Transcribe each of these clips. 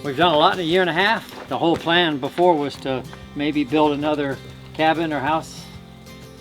We've done a lot in a year and a half. The whole plan before was to maybe build another cabin or house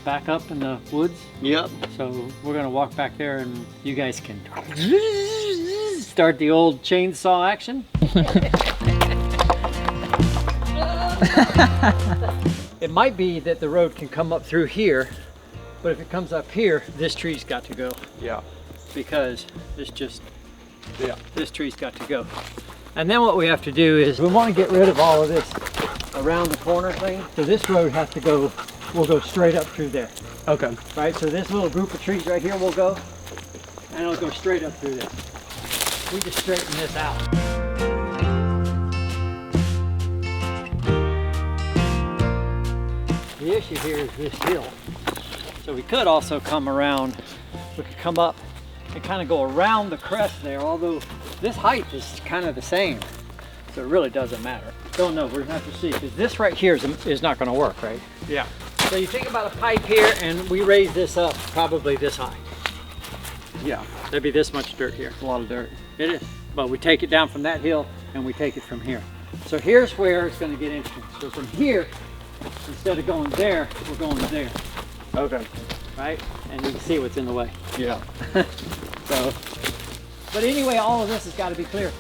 back up in the woods. Yep. So we're gonna walk back there and you guys can start the old chainsaw action. It might be that the road can come up through here, but if it comes up here, this tree's got to go. Yeah. Because this tree's got to go. And then what we have to do is we want to get rid of all of this around the corner thing. So this road has to go, we'll go straight up through there. Okay. Right, so this little group of trees right here will go, and it'll go straight up through there. We just straighten this out. The issue here is this hill. So we could also come around, we could come up and kind of go around the crest there, although this height is kind of the same. So it really doesn't matter. Don't know, we're gonna have to see, because this right here is not gonna work, right? Yeah. So you think about a pipe here, and we raise this up probably this high. Yeah. There'd be this much dirt here. It's a lot of dirt. It is. But we take it down from that hill, and we take it from here. So here's where it's gonna get interesting. So from here, instead of going there, we're going there, Okay. right? And you can see what's in the way. Yeah. So, but anyway, all of this has got to be clear.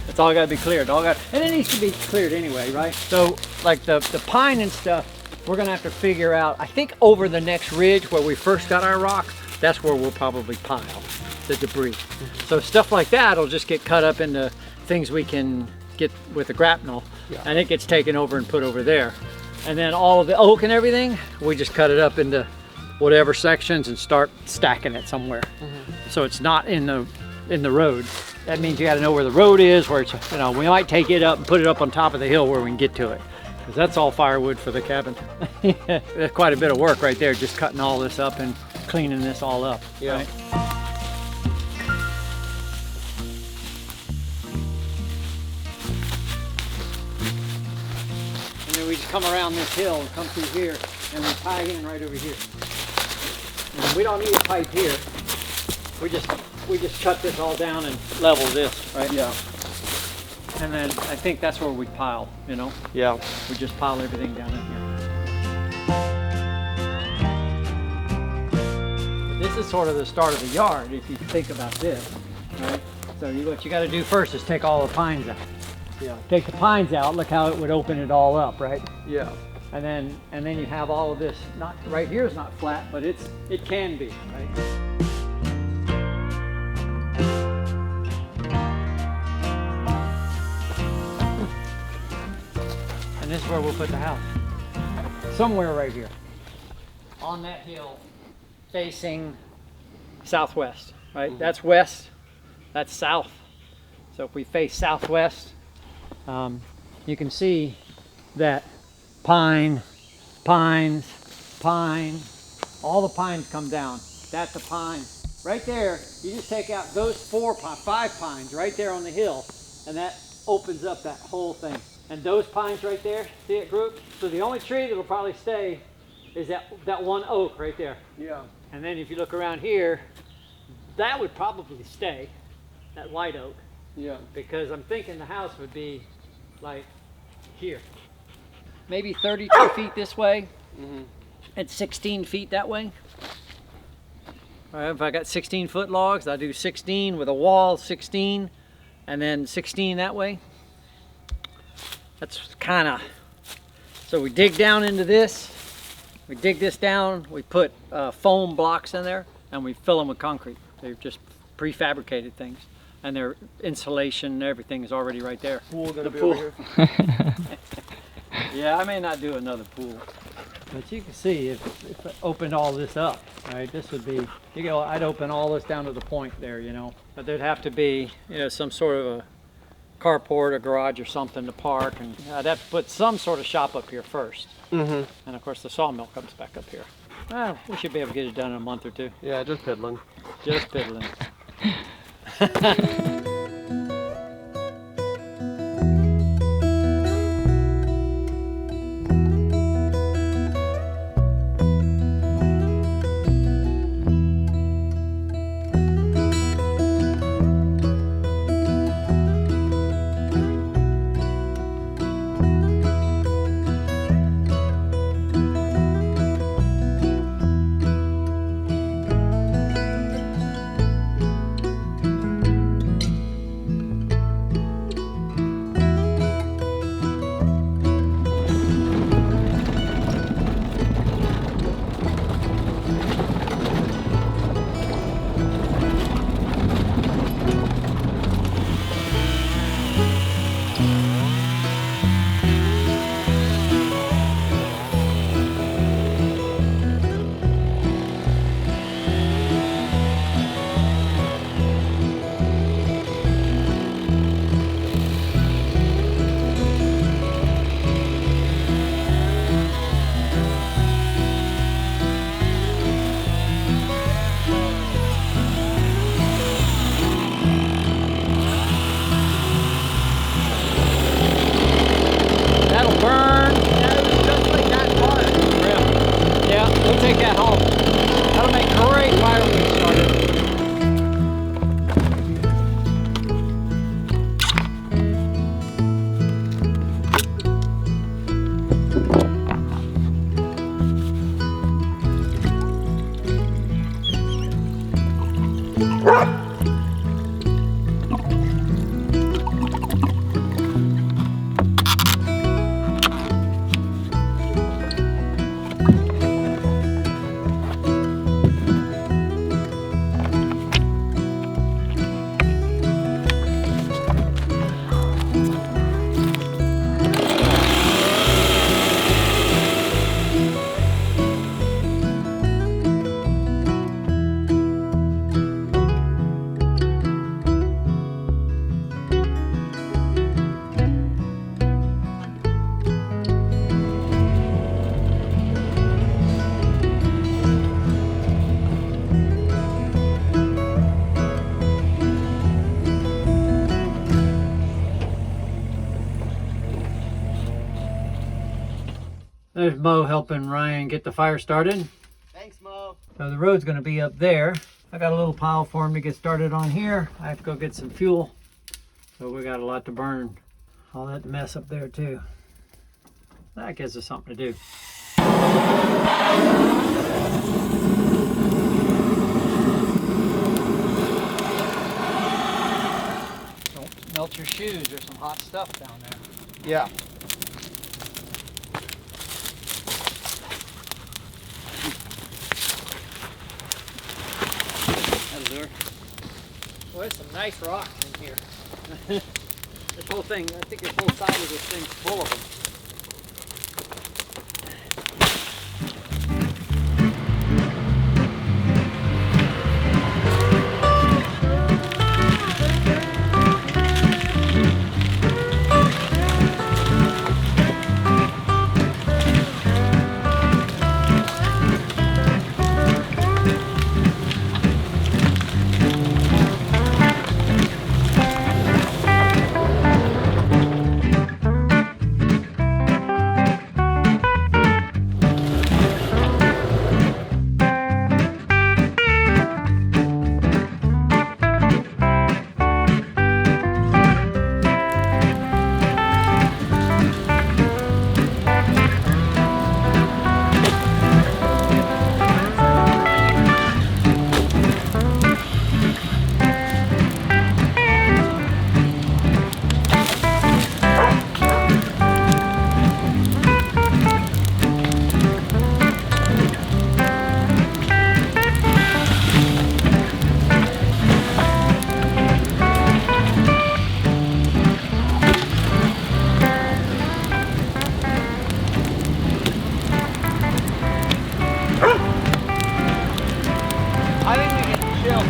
It's all got to be cleared. And it needs to be cleared anyway, right? So, like the pine and stuff, we're gonna have to figure out. I think over the next ridge where we first got our rock, that's where we'll probably pile the debris. So stuff like that will just get cut up into things we can get with the grapnel, and it gets taken over and put over there. And then all of the oak and everything, we just cut it up into whatever sections and start stacking it somewhere. So it's not in the road. That means you got to know where the road is, where it's, you know, we might take it up and put it up on top of the hill where we can get to it, because that's all firewood for the cabin. That's quite a bit of work right there, just cutting all this up and cleaning this all up. Yeah. Right? And then we just come around this hill and come through here, and we tie in right over here. And we don't need a pipe here. We just cut this all down and level this, right? Yeah. And then I think that's where we pile, you know? Yeah. We just pile everything down in here. This is sort of the start of the yard, if you think about this, right? So what you got to do first is take all the pines out. Yeah. Take the pines out, look how it would open it all up, right? Yeah. And then you have all of this, not right here is not flat, but it can be, right? And this is where we'll put the house. Somewhere right here. On that hill, facing southwest, right? That's west, that's south. So if we face southwest, you can see that pine, pines, pine, all the pines come down. That's a pine. Right there, you just take out those 5 pines right there on the hill, and that opens up that whole thing. And those pines right there, see it grouped? So the only tree that'll probably stay is that one oak right there. Yeah. And then if you look around here, that would probably stay, that white oak, Yeah. because I'm thinking the house would be like here. Maybe 32 feet this way, and 16 feet that way. All right, if I got 16-foot logs, I do 16 with a wall, 16, and then 16 that way. That's kind of, so we dig down into this, we dig this down, we put foam blocks in there, and we fill them with concrete. They're just prefabricated things, and their insulation and everything is already right there. Pool gonna The be pool. over here. Yeah, I may not do another pool, but you can see if I opened all this up, right? This would be, I'd open all this down to the point there, you know. But there'd have to be, some sort of a carport, a garage or something to park, and I'd have to put some sort of shop up here first. And of course the sawmill comes back up here. We should be able to get it done in a month or two. Yeah, just piddling. Just piddling. We'll take that home. That'll make great firewood starter. There's Mo helping Ryan get the fire started. Thanks, Mo. So the road's gonna be up there. I got a little pile for him to get started on here. I have to go get some fuel. So we got a lot to burn. All that mess up there too. That gives us something to do. Don't melt your shoes. There's some hot stuff down there. Yeah. Well, there's some nice rocks in here. This whole thing, I think this whole side of this thing's full of them.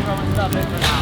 Throwing stuff in for now.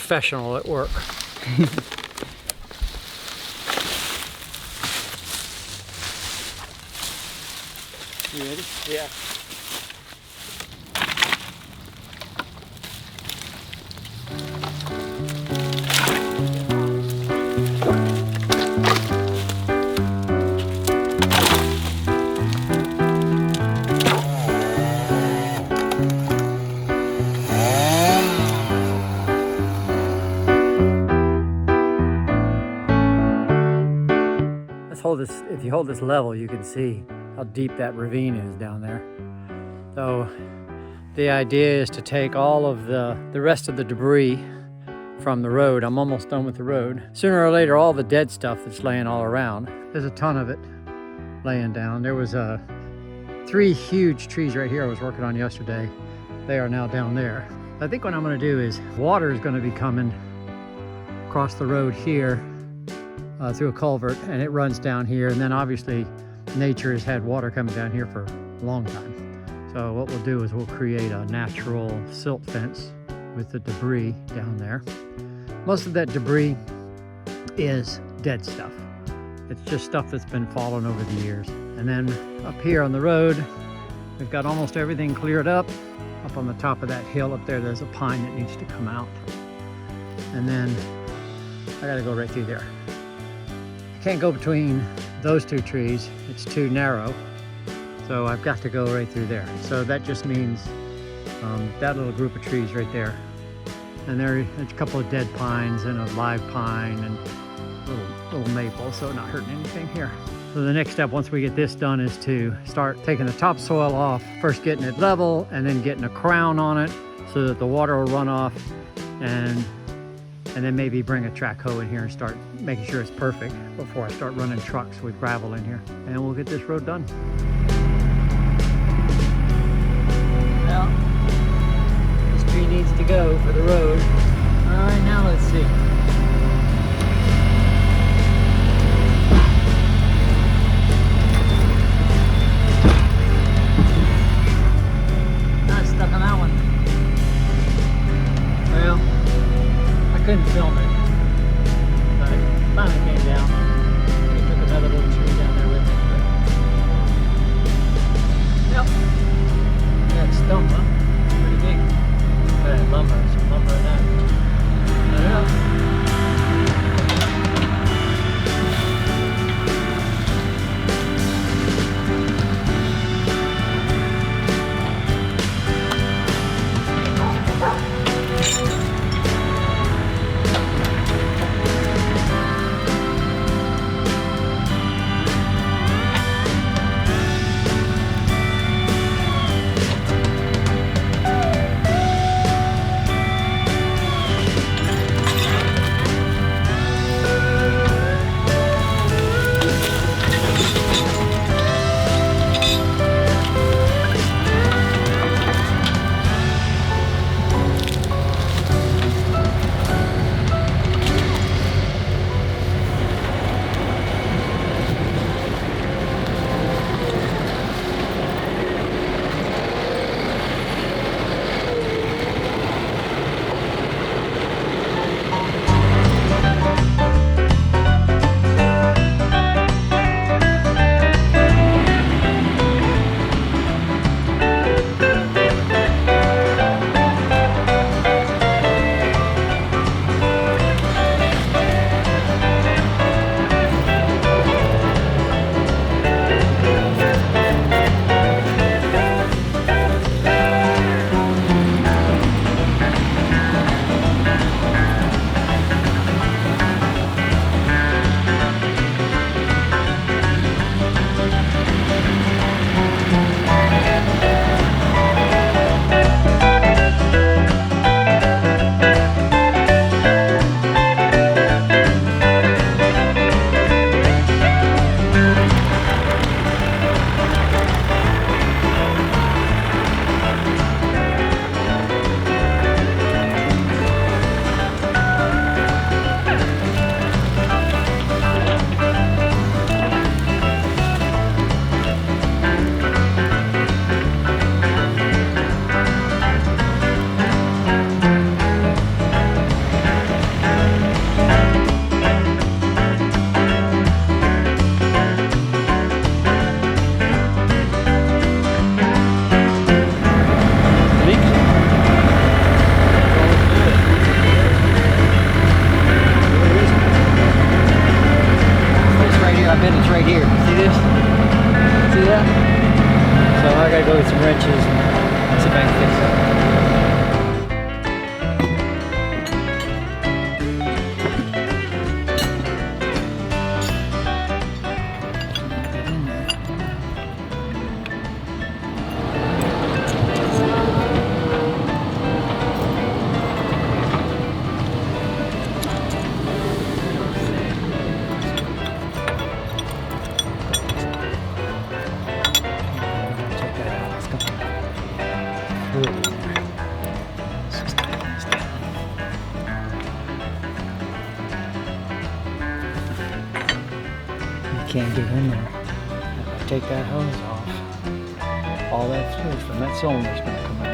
professional at work. You ready? Yeah. If you hold this level, you can see how deep that ravine is down there. So the idea is to take all of the rest of the debris from the road. I'm almost done with the road. Sooner or later, all the dead stuff that's laying all around, there's a ton of it laying down. There was 3 huge trees right here I was working on yesterday. They are now down there. I think what I'm gonna do is water is gonna be coming across the road here through a culvert, and it runs down here, and then obviously nature has had water coming down here for a long time. So what we'll do is we'll create a natural silt fence with the debris down there. Most of that debris is dead stuff. It's just stuff that's been fallen over the years. And then up here on the road, we've got almost everything cleared up. Up on the top of that hill up there, there's a pine that needs to come out. And then I gotta go right through there. Can't go between those 2 trees, it's too narrow, so I've got to go right through there. So that just means that little group of trees right there, and there's a couple of dead pines and a live pine and little maple, so not hurting anything here. So the next step, once we get this done, is to start taking the topsoil off, first getting it level and then getting a crown on it so that the water will run off, and then maybe bring a track hoe in here and start making sure it's perfect before I start running trucks with gravel in here. And we'll get this road done. Well, this tree needs to go for the road. All right, now let's see. Not stuck on that one. Well, I couldn't film it, but it finally came down. We took another little tree down there with it. Yep. That stump, huh? Pretty big. Lumber, some lumber in that. I don't know. wrenches and see if I can fix it. Get in there. Check that out. It's got fluid in there. Let's just tighten this down. You can't get in there. If I take that hose off, all that fluid from that cylinder is going to come out.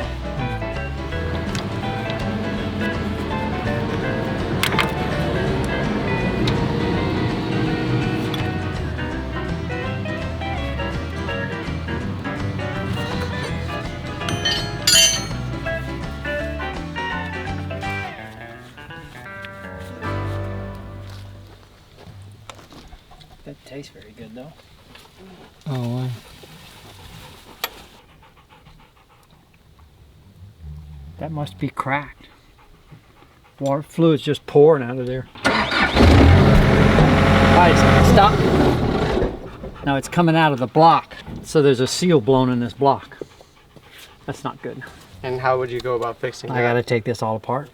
That tastes very good though. Oh, wow. That must be cracked. Water fluid's just pouring out of there. Alright, stop. Now it's coming out of the block. So there's a seal blown in this block. That's not good. And how would you go about fixing that? I gotta take this all apart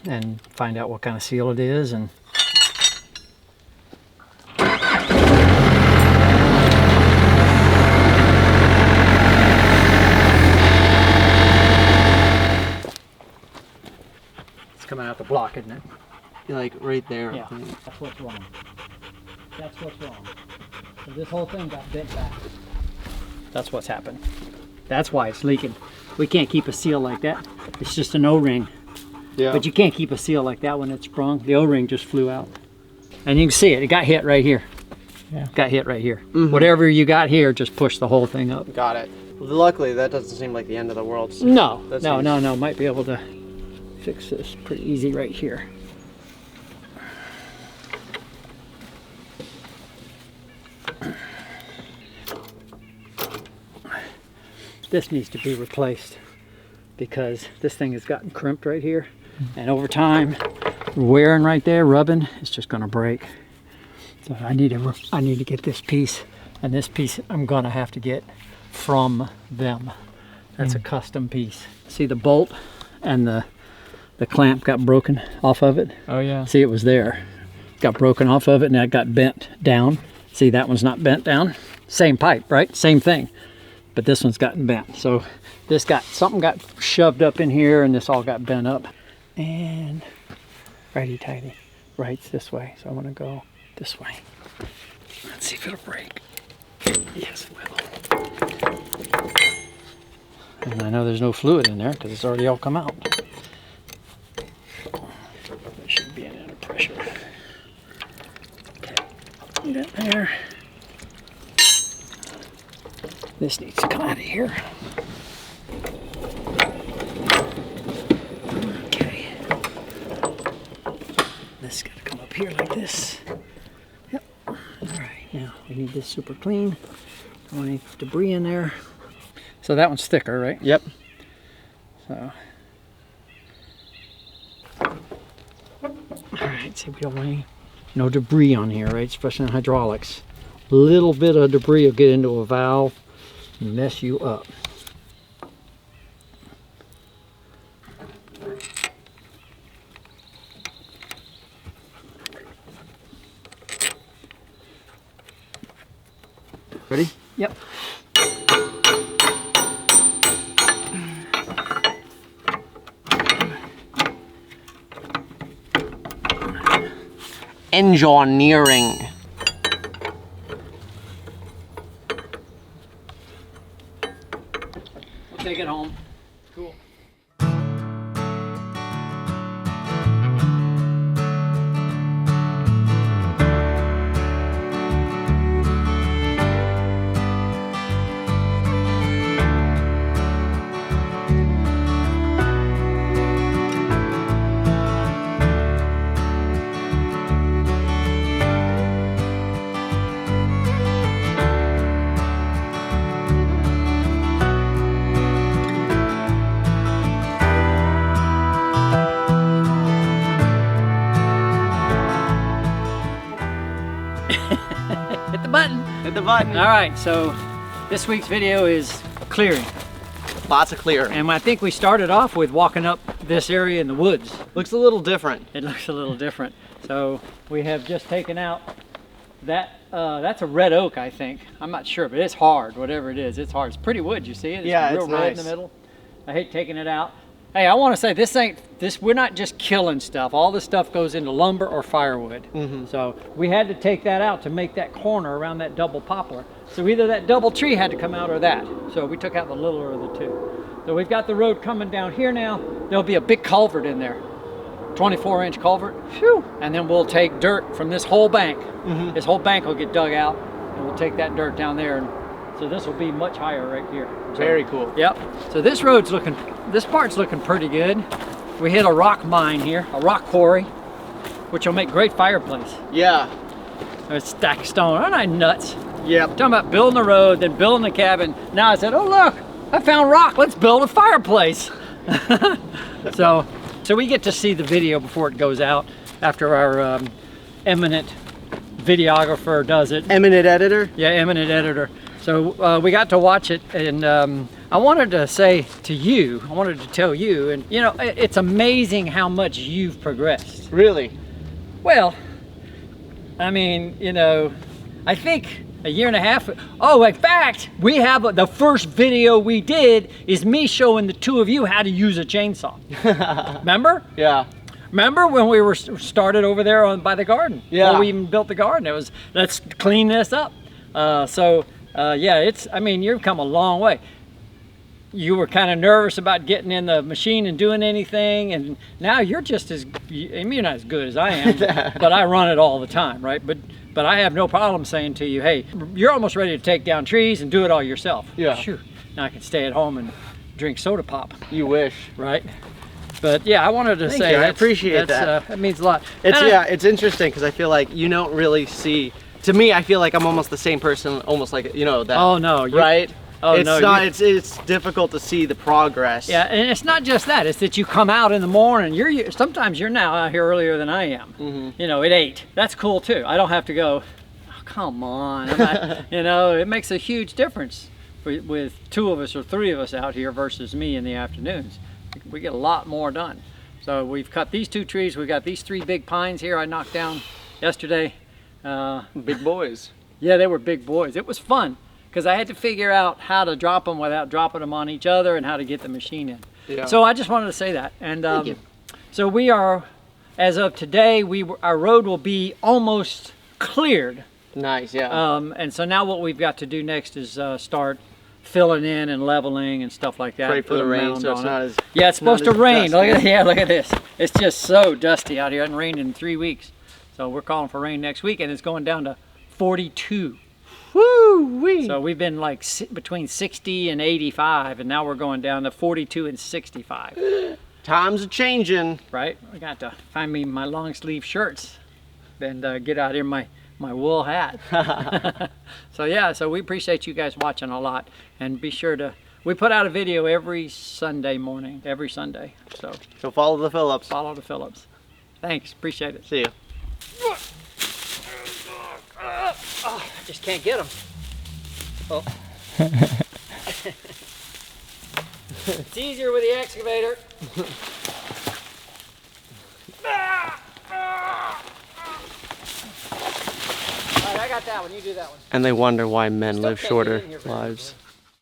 and find out what kind of seal it is and coming out the block, isn't it? Like right there. Yeah, that's what's wrong. That's what's wrong. So this whole thing got bent back. That's what's happened. That's why it's leaking. We can't keep a seal like that. It's just an O-ring. Yeah. But you can't keep a seal like that when it's sprung. The O-ring just flew out. And you can see it. It got hit right here. Yeah. Got hit right here. Mhm. Whatever you got here just pushed the whole thing up. Got it. Luckily, that doesn't seem like the end of the world. No, That no, seems- no, no. Might be able to fix this pretty easy right here. This needs to be replaced because this thing has gotten crimped right here, and over time, wearing right there, rubbing, it's just going to break. So I need to get this piece, and this piece I'm going to have to get from them. That's a custom piece. See the bolt and the clamp got broken off of it. Oh, yeah. See, it was there. Got broken off of it and that got bent down. See, that one's not bent down. Same pipe, right? Same thing. But this one's gotten bent. So this something got shoved up in here and this all got bent up. And righty-tighty, right's this way. So I want to go this way. Let's see if it'll break. Yes, it will. And I know there's no fluid in there because it's already all come out. There should be an under pressure. Okay, get it there. This needs to come out of here. Okay. This is gonna come up here like this. Yep. All right, now we need this super clean. Don't want any debris in there. So that one's thicker, right? Yep. So. Alright, see if we don't want any, no debris on here, right? Especially in hydraulics. Little bit of debris will get into a valve and mess you up. Ready? Yep. Engineering. Take it home. Cool. button. All right, so this week's video is clearing. Lots of clearing. And I think we started off with walking up this area in the woods. Looks a little different. It looks a little different. So we have just taken out that, that's a red oak, I think. I'm not sure, but it's hard, whatever it is. It's hard. It's pretty wood, you see it? It's Yeah, real it's red in nice. the middle. I hate taking it out. Hey, I want to say we're not just killing stuff. All this stuff goes into lumber or firewood. So we had to take that out to make that corner around that double poplar. So either that double tree had to come out or that. So we took out the littler of the two. So we've got the road coming down here now. There'll be a big culvert in there, 24-inch culvert. Phew. And then we'll take dirt from this whole bank. This whole bank will get dug out, and we'll take that dirt down there. And so this will be much higher right here. So, Very cool. Yep. So this part's looking pretty good. We hit a rock mine here, a rock quarry, which will make great fireplace. Yeah. A stack of stone. Aren't I nuts? Yep. Talking about building the road, then building the cabin. Now I said, oh look, I found rock. Let's build a fireplace. So we get to see the video before it goes out after our eminent videographer does it. Eminent editor. Yeah, eminent editor. So we got to watch it, and I wanted to say to you, I wanted to tell you, and you know, it's amazing how much you've progressed. Really? Well, I mean, you know, I think a year and a half. Oh, in fact, we have the first video we did is me showing the two of you how to use a chainsaw. Remember? Yeah. Remember when we were started over there by the garden? Yeah. Before we even built the garden, it was, let's clean this up. Yeah, I mean, you've come a long way. You were kind of nervous about getting in the machine and doing anything, and now you're just I mean, you're not as good as I am, but I run it all the time, right? But I have no problem saying to you, hey, you're almost ready to take down trees and do it all yourself. Yeah. Shoot. Now I can stay at home and drink soda pop, You wish. right? But yeah, I wanted to say you. I appreciate that. That means a lot. It's And it's interesting because I feel like you don't really see. To me, I feel like I'm almost the same person, almost like that. Oh no, Right? Oh, it's no, not. you- It's difficult to see the progress. Yeah, and it's not just that. It's that you come out in the morning. Sometimes you're now out here earlier than I am. You know, at 8. That's cool too. I don't have to go. Oh, come on. I'm not, you know, it makes a huge difference with 2 of us or 3 of us out here versus me in the afternoons. We get a lot more done. So we've cut these 2 trees. We got these 3 big pines here I knocked down yesterday. Big boys. Yeah, they were big boys. It was fun because I had to figure out how to drop them without dropping them on each other and how to get the machine in. Yeah. So I just wanted to say that. And Thank you. so we are, as of today, our road will be almost cleared. Nice. Yeah. And so now what we've got to do next is start filling in and leveling and stuff like that. Pray for Put the a rain, mound so it's on it. not as. Yeah, it's supposed to as rain. dusty. Look at this. It's just so dusty out here. It hasn't rained in 3 weeks. So we're calling for rain next week, and it's going down to 42. Woo-wee. So we've been like between 60 and 85, and now we're going down to 42 and 65. Times are changing. Right? I got to find me my long sleeve shirts and get out here my wool hat. So yeah, so we appreciate you guys watching a lot, and be sure to, we put out a video every Sunday morning, every Sunday. So So follow the Phillips. follow the Phillips. Thanks, appreciate it. See you. I just can't get them. Oh. It's easier with the excavator. All right, I got that one. You do that one. And they wonder why men Still live can't get shorter in here very lives. easily.